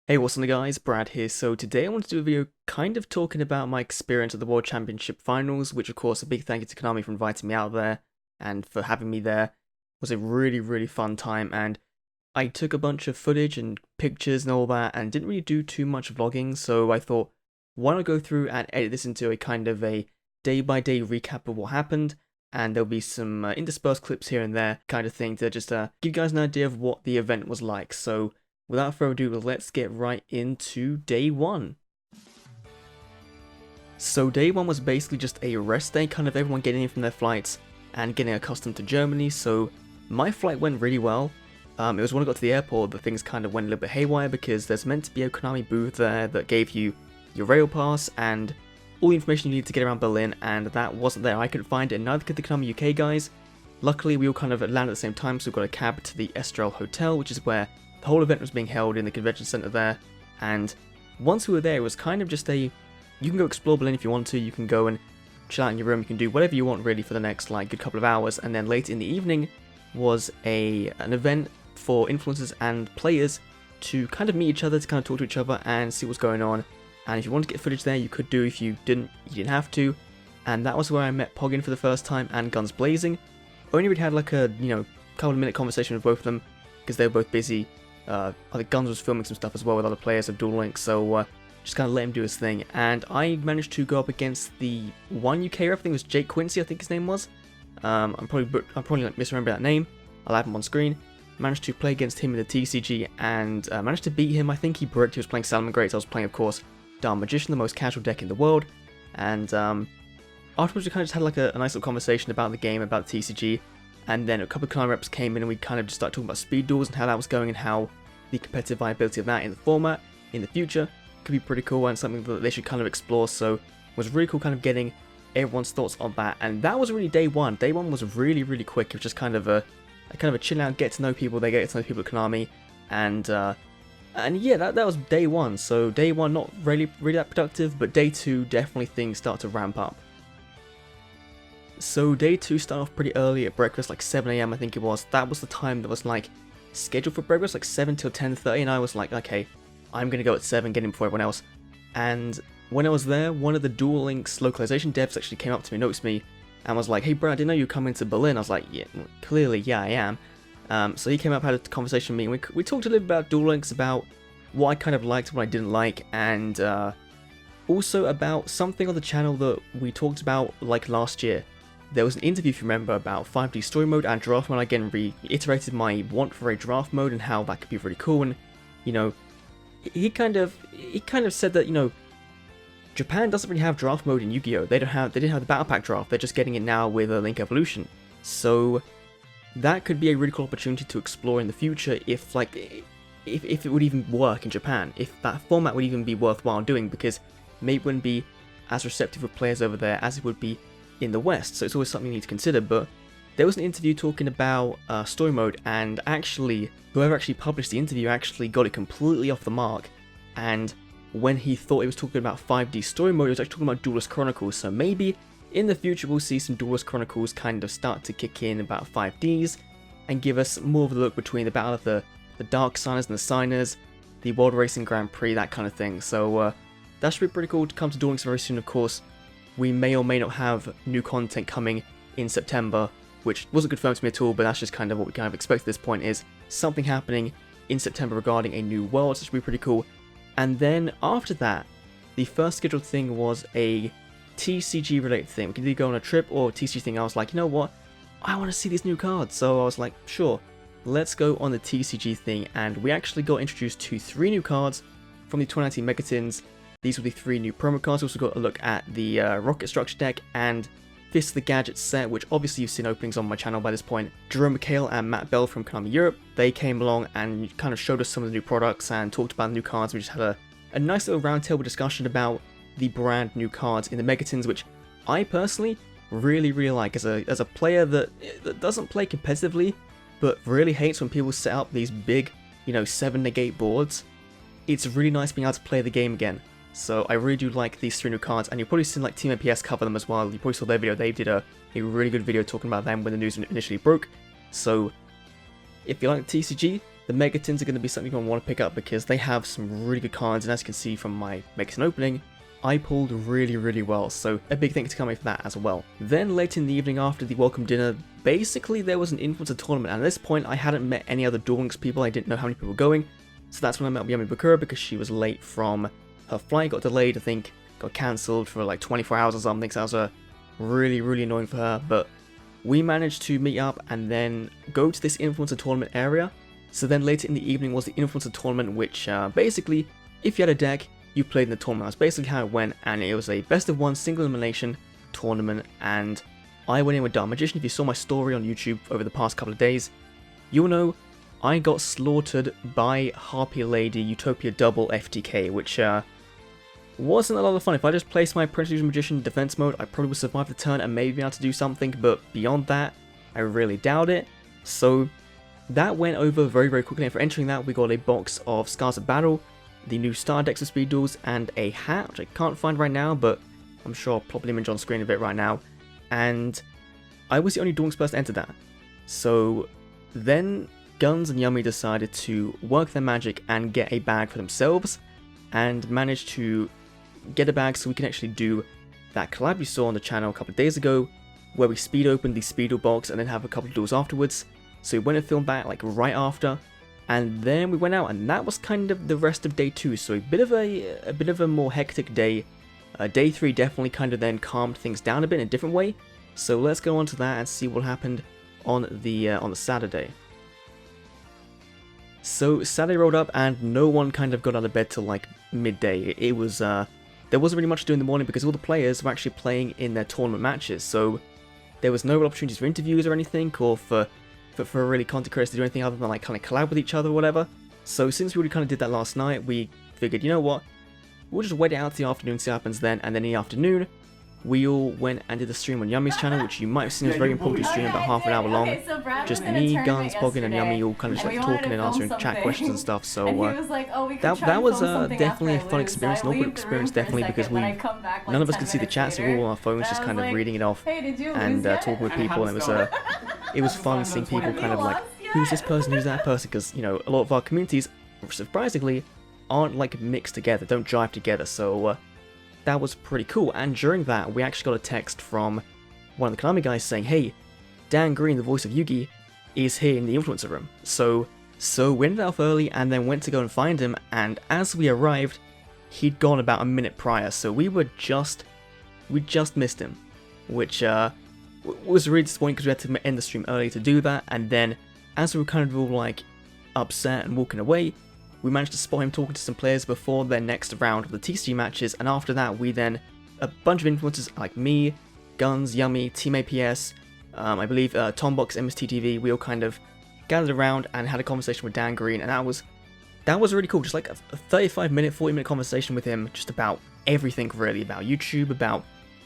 Hey, what's up guys, Brad here. So today I want to do a video kind of talking about my experience at the World Championship Finals, which of course a big thank you to Konami for inviting me out there and for having me there. It was a really fun time, and I took a bunch of footage and pictures and all that and didn't really do too much vlogging, so I thought why not go through and edit this into a kind of a day-by-day recap of what happened, and there'll be some interspersed clips here and there kind of thing to just give you guys an idea of what the event was like. So without further ado, let's get right into day one. So day one was basically just a rest day, kind of everyone getting in from their flights and getting accustomed to Germany. So my flight went really well. It was when I got to the airport that things kind of went a little bit haywire, because there's meant to be a Konami booth there that gave you your rail pass and all the information you need to get around Berlin, and that wasn't there. I couldn't find it, and neither could the Konami UK guys. Luckily, we all kind of landed at the same time, so we got a cab to the Estrel Hotel, which is where the whole event was being held in the convention center there. And once we were there, it was kind of just you can go explore Berlin if you want to, you can go and chill out in your room, you can do whatever you want really for the next like good couple of hours. And then later in the evening was an event for influencers and players to kind of meet each other, to kind of talk to each other and see what's going on. And if you wanted to get footage there, you could do. If you didn't, you didn't have to. And that was where I met Poggin for the first time and Guns Blazing. Only really had like a couple of minute conversation with both of them because they were both busy. I think Guns was filming some stuff as well with other players of Duel Links, so just kind of let him do his thing. And I managed to go up against the one UK ref. I think it was Jake Quincy, I think his name was. I'm probably like misremember that name. I'll have him on screen. Managed to play against him in the TCG and managed to beat him. I think he bricked. He was playing Salmon Greats. I was playing, of course, Dark Magician, the most casual deck in the world. And afterwards, we kind of just had like a nice little conversation about the game, about the TCG. And then a couple of Konami reps came in and we kind of just started talking about speed duels and how that was going and how the competitive viability of that in the format in the future could be pretty cool and something that they should kind of explore. So it was really cool kind of getting everyone's thoughts on that. And that was really day one. Day one was really quick. It was just kind of a chill out, get to know people. They get to know people at Konami, and yeah, that was day one. So day one not really that productive, but day two definitely things start to ramp up. So day two started off pretty early at breakfast, like 7 AM I think it was. That was the time that was like scheduled for breakfast, like 7 till 10:30, and I was like, okay, I'm gonna go at 7, get in before everyone else. And when I was there, one of the Duel Links localization devs actually came up to me, noticed me, and was like, hey Brad, I didn't know you were coming to Berlin. I was like, yeah, clearly, yeah, I am. So he came up, had a conversation with me, and we talked a little bit about Duel Links, about what I kind of liked, what I didn't like, and also about something on the channel that we talked about like last year. There was an interview, if you remember, about 5D story mode and draft mode. I again reiterated my want for a draft mode and how that could be really cool. And he kind of said that Japan doesn't really have draft mode in Yu-Gi-Oh. They didn't have the battle pack draft. They're just getting it now with a Link Evolution. So that could be a really cool opportunity to explore in the future if it would even work in Japan. If that format would even be worthwhile doing, because maybe it wouldn't be as receptive with players over there as it would be in the West, so it's always something you need to consider. But there was an interview talking about story mode, and actually whoever actually published the interview actually got it completely off the mark. And when he thought he was talking about 5D story mode, he was actually talking about Duelist Chronicles. So maybe in the future we'll see some Duelist Chronicles kind of start to kick in about 5Ds and give us more of a look between the battle of the Dark Signers and the Signers, the World Racing Grand Prix, that kind of thing. So that should be pretty cool to come to Duel Links very soon. Of course, we may or may not have new content coming in September, which wasn't confirmed to me at all, but that's just kind of what we kind of expect at this point, is something happening in September regarding a new world, so it should be pretty cool. And then after that, the first scheduled thing was a TCG related thing. We could either go on a trip or a TCG thing. I was like, you know what? I want to see these new cards. So I was like, sure, let's go on the TCG thing. And we actually got introduced to 3 new cards from the 2019 Megatins. These were the 3 new promo cards. We also got a look at the Rocket Structure deck and Fist of the Gadget set, which obviously you've seen openings on my channel by this point. Jerome McHale and Matt Bell from Konami Europe, they came along and kind of showed us some of the new products and talked about the new cards. We just had a nice little roundtable discussion about the brand new cards in the Megatins, which I personally really like as a player that doesn't play competitively, but really hates when people set up these big, 7 negate boards. It's really nice being able to play the game again. So I really do like these 3 new cards, and you've probably seen like Team MPS cover them as well. You probably saw their video. They did a really good video talking about them when the news initially broke. So if you like TCG, the Megatins are going to be something I want to pick up because they have some really good cards, and as you can see from my Megatin opening, I pulled really well, so a big thank you to KONAMI for that as well. Then late in the evening after the welcome dinner, basically there was an influencer tournament, and at this point I hadn't met any other Duel Links people, I didn't know how many people were going, so that's when I met Yami Bakura because she was late from her flight, got delayed, I think got cancelled for like 24 hours or something, so that was really annoying for her, but we managed to meet up and then go to this influencer tournament area. So then later in the evening was the influencer tournament, which basically, if you had a deck, you played in the tournament. That's basically how it went, and it was a best of one single elimination tournament, and I went in with Dark Magician. If you saw my story on YouTube over the past couple of days, you'll know I got slaughtered by Harpy Lady Utopia Double FTK, which wasn't a lot of fun. If I just placed my Prince Illusion Magician defense mode, I probably would survive the turn and maybe be able to do something, but beyond that, I really doubt it. So that went over very quickly, and for entering that, we got a box of Scars of Battle, the new Star Decks of Speed Duels, and a hat, which I can't find right now, but I'm sure I'll pop an image on screen of it right now. And I was the only Duel Links person to enter that. So then Guns and Yummy decided to work their magic and get a bag for themselves, and managed to get a bag so we can actually do that collab you saw on the channel a couple of days ago, where we speed opened the Speed Duel box and then have a couple of duels afterwards. So we went and filmed that like right after, and then we went out, and that was kind of the rest of day 2. So a bit of a more hectic day. Day 3 definitely kind of then calmed things down a bit in a different way. So let's go on to that and see what happened on the Saturday. So Saturday rolled up and no one kind of got out of bed till like midday. It was there wasn't really much to do in the morning because all the players were actually playing in their tournament matches. So there was no real opportunities for interviews or anything, or for really content creators to do anything other than like kind of collab with each other or whatever. So since we already kind of did that last night, we figured, you know what, we'll just wait it out to the afternoon, see what happens then, and then in the afternoon, we all went and did a stream on Yummy's channel, which you might have seen was very important to stream, about half an hour long. Just me, Guns, Poggin, and Yummy all kind of just like talking and answering chat questions and stuff. So that was definitely a fun experience, an awkward experience definitely, because none of us could see the chat, so we were all on our phones just kind of reading it off and talking with people, and it was fun seeing people kind of like, who's this person, who's that person, because, you know, a lot of our communities, surprisingly, aren't like mixed together, don't jive together, so that was pretty cool. And during that, we actually got a text from one of the KONAMI guys saying, hey, Dan Green, the voice of Yugi, is here in the influencer room. So we ended off early and then went to go and find him, and as we arrived, he'd gone about a minute prior, so we just missed him, which was really disappointing because we had to end the stream early to do that. And then as we were kind of all like upset and walking away, we managed to spot him talking to some players before their next round of the TCG matches, and after that we then, a bunch of influencers like me, Guns, Yummy, Team APS, I believe Tombox, MSTTV, we all kind of gathered around and had a conversation with Dan Green, and that was really cool. Just like a 35-minute, 40-minute conversation with him, just about everything really, about YouTube, about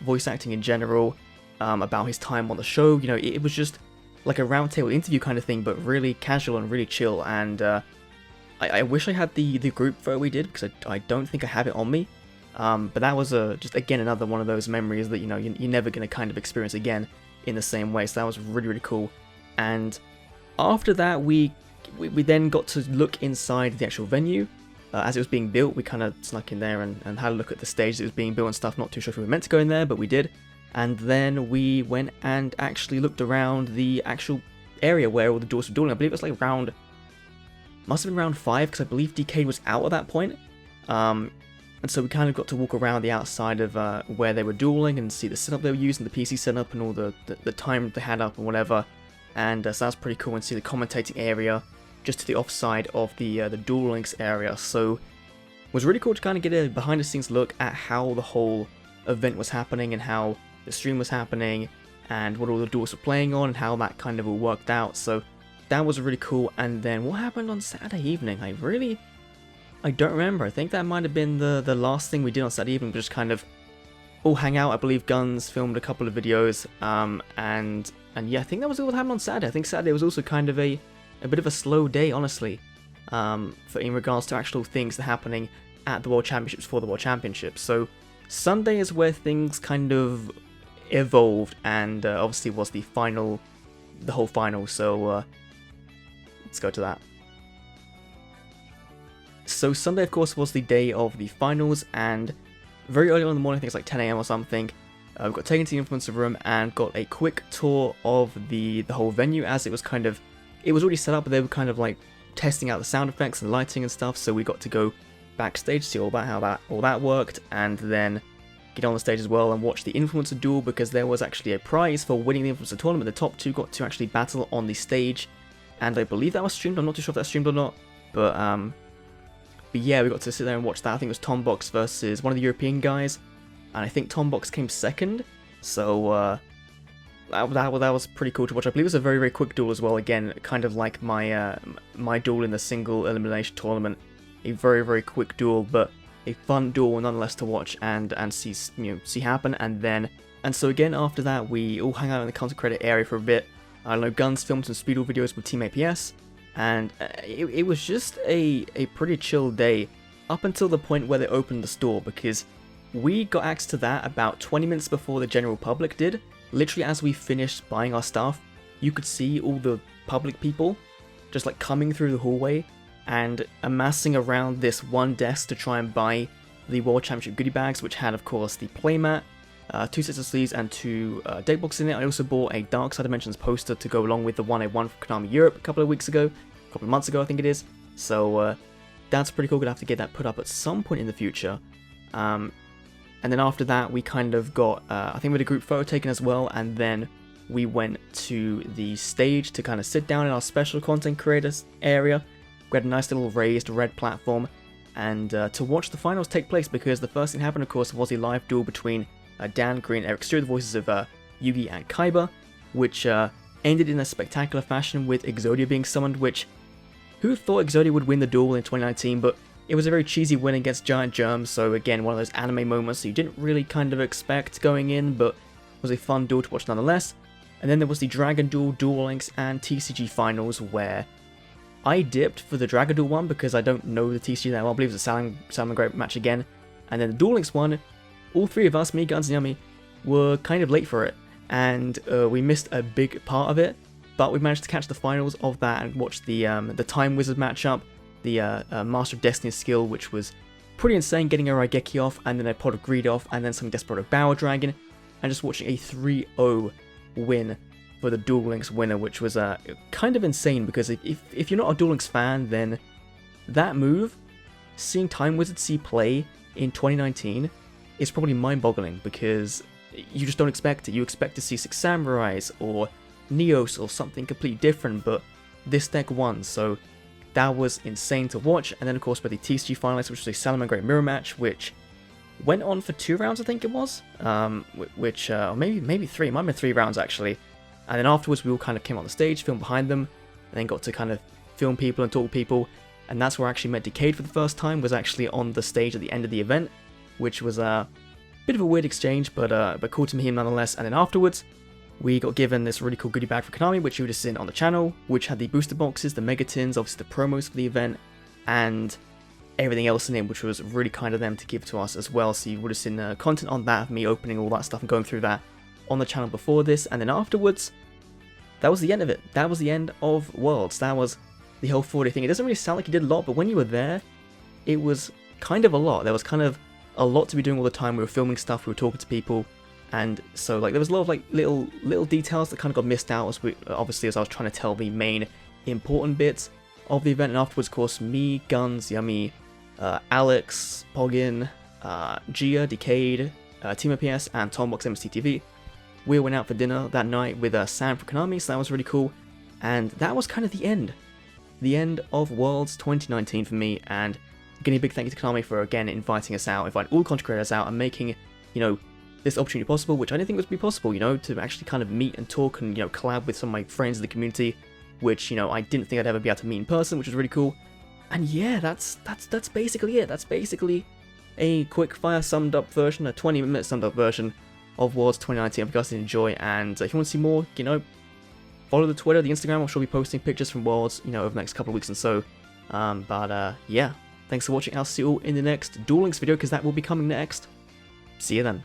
voice acting in general, about his time on the show. You know, it was just like a roundtable interview kind of thing, but really casual and really chill. And I wish I had the group photo we did, because I don't think I have it on me. But that was just again another one of those memories that, you know, you're never going to kind of experience again in the same way. So that was really cool. And after that, we then got to look inside the actual venue. As it was being built, we kind of snuck in there and had a look at the stage that was being built and stuff. Not too sure if we were meant to go in there, but we did. And then we went and actually looked around the actual area where all the doors were dueling. I believe it was like must have been round 5, because I believe DK was out at that point. And so we kind of got to walk around the outside of where they were dueling and see the setup they were using, the PC setup and all the time they had up and whatever. And so that was pretty cool, and see the commentating area just to the offside of the Duel Links area. So it was really cool to kind of get a behind the scenes look at how the whole event was happening and how the stream was happening and what all the duels were playing on and how that kind of all worked out. So that was really cool. And then what happened on Saturday evening? I don't remember. I think that might have been the last thing we did on Saturday evening, just kind of all hang out. I believe Guns filmed a couple of videos, and yeah, I think that was all that happened on Saturday. I think Saturday was also kind of a bit of a slow day, honestly, in regards to actual things that are happening at the World Championships for the World Championships. So Sunday is where things kind of evolved, and obviously was the whole final. So let's go to that. So Sunday, of course, was the day of the finals, and very early on in the morning, I think it's like 10 AM or something, we got taken to the influencer room and got a quick tour of the whole venue, as it was already set up, but they were kind of like testing out the sound effects and lighting and stuff, so we got to go backstage, see all that worked, and then get on the stage as well and watch the influencer duel, because there was actually a prize for winning the influencer tournament. The top 2 got to actually battle on the stage, and I believe that was streamed. I'm not too sure if that's streamed or not, but yeah, we got to sit there and watch that. I think it was Tombox versus one of the European guys, and I think Tombox came second, so that was pretty cool to watch. I believe it was a very, very quick duel as well, again, kind of like my my duel in the single elimination tournament. A very, very quick duel, but a fun duel nonetheless to watch and see happen. And so again, after that, we all hang out in the content credit area for a bit. I don't know, Guns filmed some speedrun videos with Team APS, and it was just a pretty chill day up until the point where they opened the store, because we got access to that about 20 minutes before the general public did. Literally, as we finished buying our stuff, you could see all the public people just like coming through the hallway and amassing around this one desk to try and buy the World Championship goodie bags, which had, of course, the playmat, 2 sets of sleeves, and 2 deck boxes in it. I also bought a Dark Side Dimensions poster to go along with the one I won from KONAMI Europe a couple of months ago, I think it is. So that's pretty cool. Gonna have to get that put up at some point in the future. And then after that, we kind of got, I think we had a group photo taken as well, and then we went to the stage to kind of sit down in our special content creators area. We had a nice little raised red platform, and to watch the finals take place, because the first thing that happened, of course, was a live duel between Dan, Green, and Eric Stu, the voices of Yugi and Kaiba, which ended in a spectacular fashion with Exodia being summoned, which, who thought Exodia would win the duel in 2019, but it was a very cheesy win against Giant Germ, so again, one of those anime moments that you didn't really kind of expect going in, but was a fun duel to watch nonetheless. And then there was the Dragon Duel, Duel Links, and TCG finals, where I dipped for the Dragon Duel one because I don't know the TCG that well. I believe it's a Salmon Great match again. And then the Duel Links one, all 3 of us, me, Guns, and Yummy, were kind of late for it, and we missed a big part of it, but we managed to catch the finals of that and watch the Time Wizard matchup, the Master of Destiny skill, which was pretty insane, getting a Raigeki off, and then a Pot of Greed off, and then some Desperado Bower Dragon, and just watching a 3-0 win for the Duel Links winner, which was kind of insane, because if you're not a Duel Links fan, then that move, seeing Time Wizard see play in 2019, is probably mind-boggling, because you just don't expect it. You expect to see 6 Samurais, or Neos, or something completely different, but this deck won, so that was insane to watch. And then, of course, by the TCG finalists, which was a Salmon Great mirror match, which went on for 2 rounds, I think it was, which, maybe 3, it might have been 3 rounds, actually. And then afterwards, we all kind of came on the stage, filmed behind them, and then got to kind of film people and talk to people, and that's where I actually met Decade for the first time, was actually on the stage at the end of the event, which was a bit of a weird exchange, but cool to meet him nonetheless. And then afterwards, we got given this really cool goodie bag for KONAMI, which you would have seen on the channel, which had the booster boxes, the megatins, obviously the promos for the event, and everything else in it, which was really kind of them to give to us as well. So you would have seen content on that, of me opening all that stuff and going through that on the channel before this. And then afterwards, that was the end of it. That was the end of Worlds. That was the whole 4-day thing. It doesn't really sound like you did a lot, but when you were there, it was kind of a lot. There was kind of a lot to be doing all the time. We were filming stuff, we were talking to people, and so like there was a lot of like little details that kind of got missed out as I was trying to tell the main important bits of the event. And afterwards, of course, me, Guns, Yummy, Alex, Poggin, Gia, Decade, Team APS, and Tombox MSTTV. We went out for dinner that night with Sam from KONAMI, so that was really cool. And that was kind of the end of Worlds 2019 for me. And again, a big thank you to KONAMI for again inviting us out, inviting all content creators out, and making, this opportunity possible, which I didn't think was be possible, to actually kind of meet and talk and, collab with some of my friends in the community, which, I didn't think I'd ever be able to meet in person, which was really cool. And yeah, that's basically it. That's basically a quick fire summed up version, a 20-minute summed up version of Worlds 2019. I hope you guys did enjoy, and if you want to see more, follow the Twitter, the Instagram. I'll sure be posting pictures from Worlds, over the next couple of weeks and so. Yeah, thanks for watching. I'll see you all in the next Duel Links video, because that will be coming next. See you then.